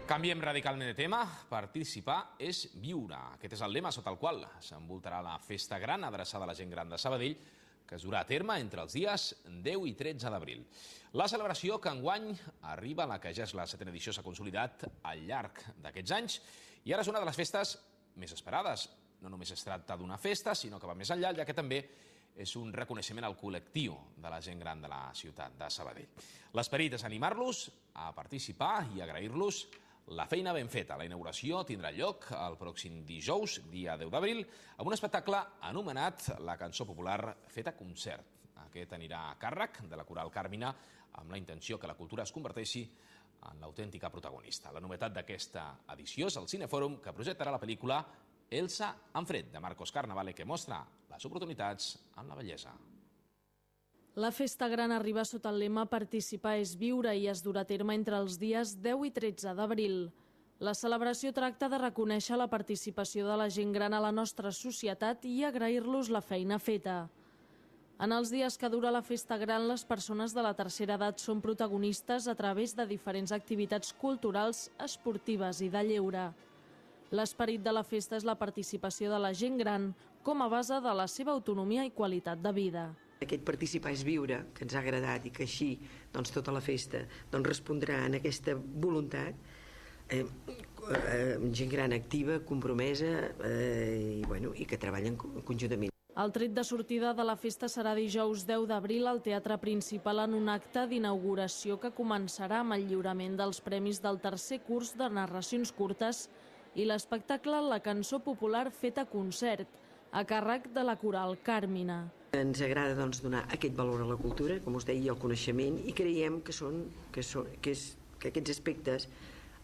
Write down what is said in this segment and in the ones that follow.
Canviem radicalment de tema. Participar és viure. Aquest és el lema sota el qual s'envoltarà la festa gran adreçada a la gent gran de Sabadell, que es durà a terme entre els dies 10 i 13 d'abril. La celebració que enguany arriba a la que ja és la 7a edició s'ha consolidat al llarg d'aquests anys i ara és una de les festes més esperades. No només es tracta d'una festa, sinó que va més enllà, ja que també és un reconeixement al col·lectiu de la gent gran de la ciutat de Sabadell. L'esperit és animar-los a participar i agrair-los la feina ben feta. La inauguració tindrà lloc el pròxim dijous, dia 10 d'abril, amb un espectacle anomenat La cançó popular feta concert. Aquest anirà a càrrec de la Coral Càrmina amb la intenció que la cultura es converteixi en l'autèntica protagonista. La novetat d'aquesta edició és el Cinefòrum, que projectarà la pel·lícula Elsa en fred, de Marcos Carnavale, que mostra les oportunitats en la bellesa. La festa gran arriba sota el lema Participar és viure i es durà a terme entre els dies 10 i 13 d'abril. La celebració tracta de reconèixer la participació de la gent gran a la nostra societat i agrair-los la feina feta. En els dies que dura la festa gran, les persones de la tercera edat són protagonistes a través de diferents activitats culturals, esportives i de lleure. L'esperit de la festa és la participació de la gent gran com a base de la seva autonomia i qualitat de vida. Aquest participar és viure, que ens ha agradat i que així tota la festa respondrà en aquesta voluntat, gent gran activa, compromesa i que treballen conjuntament. El tret de sortida de la festa serà dijous 10 d'abril al Teatre Principal en un acte d'inauguració que començarà amb el lliurament dels premis del tercer curs de narracions curtes i l'espectacle La cançó popular feta concert, a càrrec de la Coral Càrmina. Ens agrada donar aquest valor a la cultura, com us deia, al coneixement, i creiem que aquests aspectes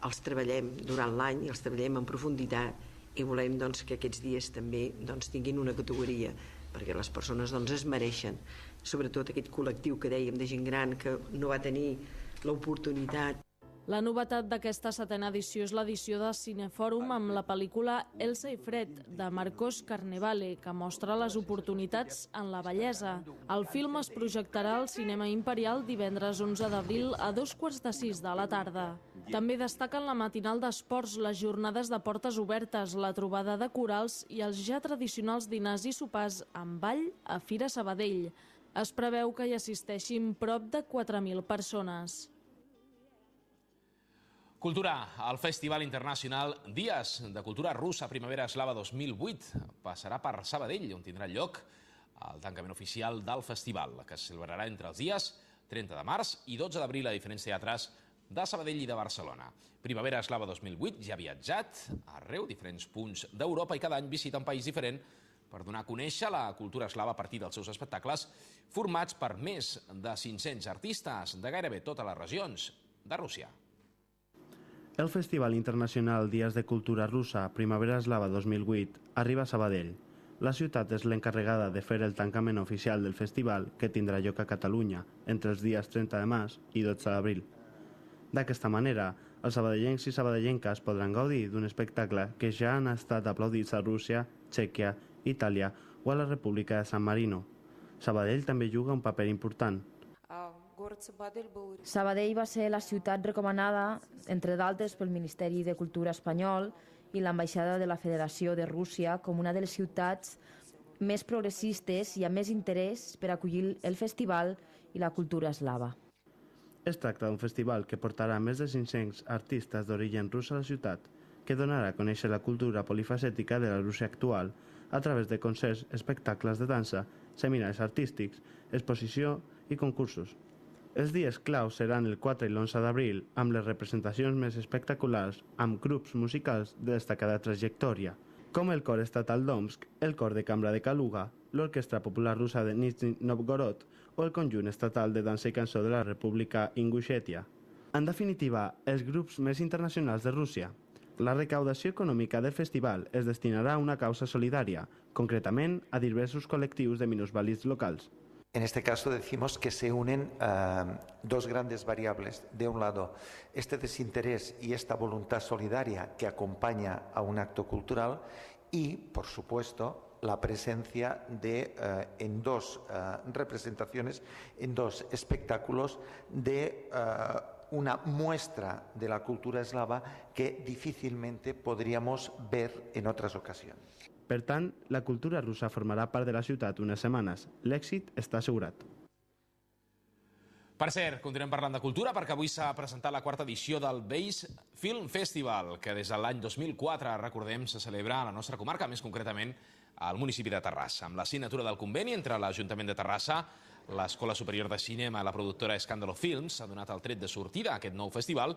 els treballem durant l'any i els treballem en profunditat i volem que aquests dies també tinguin una categoria, perquè les persones es mereixen, sobretot aquest col·lectiu que dèiem de gent gran que no va tenir l'oportunitat. La novetat d'aquesta 7a edició és l'edició de Cinefòrum amb la pel·lícula Elsa i fred, de Marcos Carnevale, que mostra les oportunitats en la bellesa. El film es projectarà al Cinema Imperial divendres 11 d'abril a 2:45 de la tarda. També destaquen la matinal d'esports, les jornades de portes obertes, la trobada de corals i els ja tradicionals dinars i sopars amb ball a Fira Sabadell. Es preveu que hi assisteixin prop de 4.000 persones. Cultura, el Festival Internacional Dies de Cultura Russa Primavera Eslava 2008 passarà per Sabadell, on tindrà lloc el tancament oficial del festival, que es celebrarà entre els dies 30 de març i 12 d'abril a diferents teatres de Sabadell i de Barcelona. Primavera Eslava 2008 ja ha viatjat arreu, diferents punts d'Europa, i cada any visita un país diferent per donar a conèixer la cultura eslava a partir dels seus espectacles, formats per més de 500 artistes de gairebé totes les regions de Rússia. El Festival Internacional Dies de Cultura Russa Primavera Eslava 2008 arriba a Sabadell. La ciutat és l'encarregada de fer el tancament oficial del festival, que tindrà lloc a Catalunya entre els dies 30 de març i 12 d'abril. D'aquesta manera, els sabadellencs i sabadellenques podran gaudir d'un espectacle que ja han estat aplaudits a Rússia, Txèquia, Itàlia o a la República de San Marino. Sabadell també juga un paper important. Sabadell va ser la ciutat recomanada, entre d'altres, pel Ministeri de Cultura espanyol i l'ambaixada de la Federació de Rússia com una de les ciutats més progressistes i amb més interès per acollir el festival i la cultura eslava. Es tracta d'un festival que portarà més de 500 artistes d'origen rus a la ciutat, que donarà a conèixer la cultura polifacètica de la Rússia actual a través de concerts, espectacles de dansa, seminaris artístics, exposició i concursos. Els dies claus seran el 4 i l'11 d'abril, amb les representacions més espectaculars amb grups musicals de destacada trajectòria, com el cor estatal d'Omsk, el cor de cambra de Kaluga, l'Orquestra Popular Russa de Nizhny Novgorod o el conjunt estatal de dansa i cançó de la República Ingushetia. En definitiva, els grups més internacionals de Rússia. La recaudació econòmica del festival es destinarà a una causa solidària, concretament a diversos col·lectius de minusvàlids locals. En este caso decimos que se unen dos grandes variables. De un lado, este desinterés y esta voluntad solidaria que acompaña a un acto cultural y, por supuesto, la presencia en dos representaciones, en dos espectáculos de una muestra de la cultura eslava que difícilmente podríamos ver en otras ocasiones. Per tant, la cultura russa formarà part de la ciutat unes setmanes. L'èxit està assegurat. Per cert, continuem parlant de cultura perquè avui s'ha presentat la quarta edició del Base Film Festival, que des de l'any 2004, recordem, se celebra a la nostra comarca, més concretament al municipi de Terrassa, amb la signatura del conveni entre l'Ajuntament de Terrassa, l'Escola Superior de Cinema i la productora Escàndalo Films. S'ha donat el tret de sortida a aquest nou festival,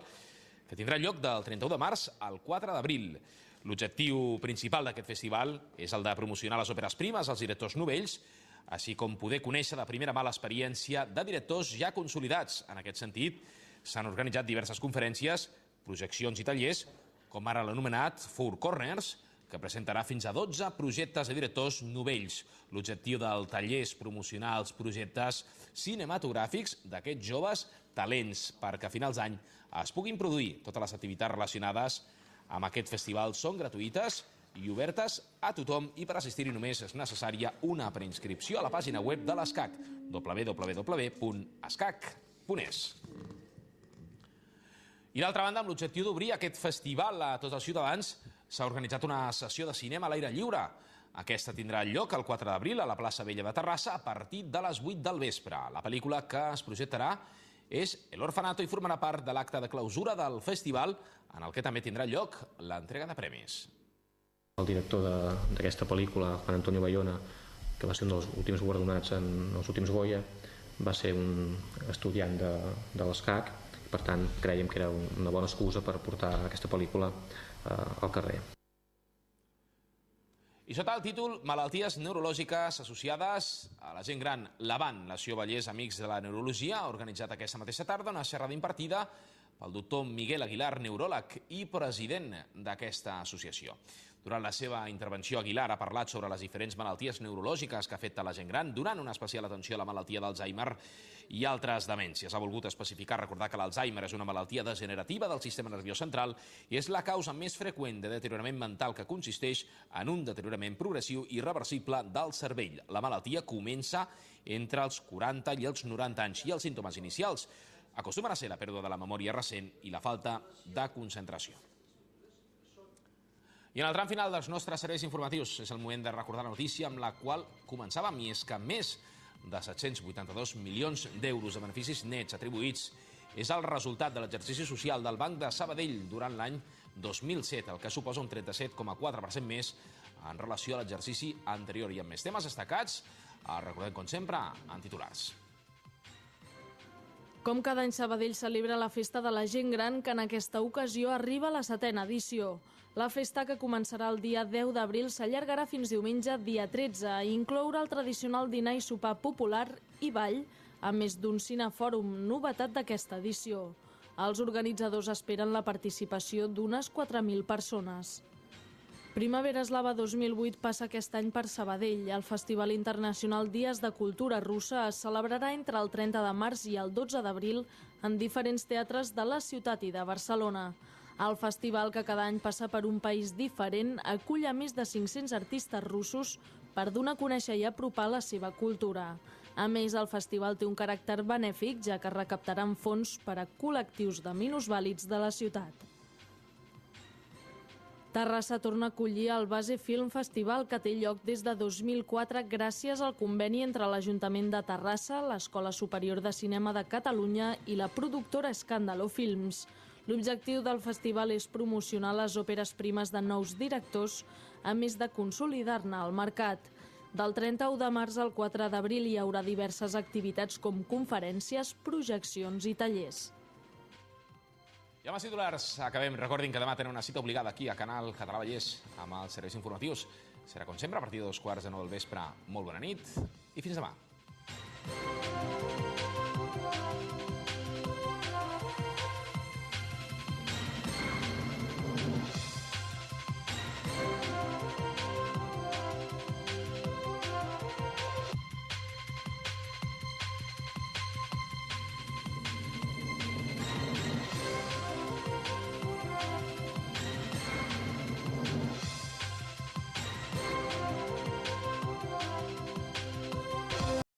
que tindrà lloc del 31 de març al 4 d'abril. L'objectiu principal d'aquest festival és el de promocionar les òperes primes, els directors novells, així com poder conèixer de primera mà l'experiència de directors ja consolidats. En aquest sentit, s'han organitzat diverses conferències, projeccions i tallers, com ara l'anomenat Four Corners, que presentarà fins a 12 projectes de directors novells. L'objectiu del taller és promocionar els projectes cinematogràfics d'aquests joves talents perquè a finals d'any es puguin produir. Totes les activitats relacionades amb aquest festival són gratuïtes i obertes a tothom, i per assistir-hi només és necessària una preinscripció a la pàgina web de l'ESCAC, www.escac.es. I d'altra banda, amb l'objectiu d'obrir aquest festival a tots els ciutadans, s'ha organitzat una sessió de cinema a l'aire lliure. Aquesta tindrà lloc el 4 d'abril a la plaça Vella de Terrassa a partir de les 8 del vespre. La pel·lícula que es projectarà és El Orfanato i formarà part de l'acte de clausura del festival, en el que també tindrà lloc l'entrega de premis. El director d'aquesta pel·lícula, Juan Antonio Bayona, que va ser un dels últims guardonats en els últims Goya, va ser un estudiant de l'ESCAC i per tant creiem que era una bona excusa per portar aquesta pel·lícula al carrer. I sota el títol Malalties neurològiques associades a la gent gran, l'AVAN, l'Associació Vallès Amics de la Neurologia, ha organitzat aquesta mateixa tarda una xerrada impartida pel doctor Miguel Aguilar, neuròleg i president d'aquesta associació. Durant la seva intervenció, Aguilar ha parlat sobre les diferents malalties neurològiques que afecten la gent gran, donant una especial atenció a la malaltia d'Alzheimer i altres demències. Ha volgut especificar, recordar que l'Alzheimer és una malaltia degenerativa del sistema nerviós central i és la causa més freqüent de deteriorament mental, que consisteix en un deteriorament progressiu i irreversible del cervell. La malaltia comença entre els 40 i els 90 anys i els símptomes inicials acostumen a ser la pèrdua de la memòria recent i la falta de concentració. I en el tram final dels nostres serveis informatius és el moment de recordar la notícia amb la qual començàvem, i és que més de 782 milions d'euros de beneficis nets atribuïts és el resultat de l'exercici social del Banc de Sabadell durant l'any 2007, el que suposa un 37,4% més en relació a l'exercici anterior. I amb més temes destacats, recordem, com sempre, en titulars. Com cada any, Sabadell celebra la Festa de la Gent Gran, que en aquesta ocasió arriba a la 7ª edició. La festa, que començarà el dia 10 d'abril, s'allargarà fins diumenge, dia 13, i inclourà el tradicional dinar i sopar popular i ball, a més d'un cinefòrum, novetat d'aquesta edició. Els organitzadors esperen la participació d'unes 4.000 persones. Primavera Eslava 2008 passa aquest any per Sabadell. El Festival Internacional Dies de Cultura Russa es celebrarà entre el 30 de març i el 12 d'abril en diferents teatres de la ciutat i de Barcelona. El festival, que cada any passa per un país diferent, acull a més de 500 artistes russos per donar a conèixer i apropar la seva cultura. A més, el festival té un caràcter benèfic, ja que recaptaran fons per a col·lectius de minusvàlids de la ciutat. Terrassa torna a acollir el Base Film Festival, que té lloc des de 2004 gràcies al conveni entre l'Ajuntament de Terrassa, l'Escola Superior de Cinema de Catalunya i la productora Escàndalo Films. L'objectiu del festival és promocionar les òperes primes de nous directors, a més de consolidar-ne al mercat. Del 31 de març al 4 d'abril hi haurà diverses activitats com conferències, projeccions i tallers. I amb els titulars acabem. Recordin que demà tenen una cita obligada aquí a Canal Català Vallès amb els serveis informatius. Serà, com sempre, a partir de 8:45 del vespre. Molt bona nit i fins demà.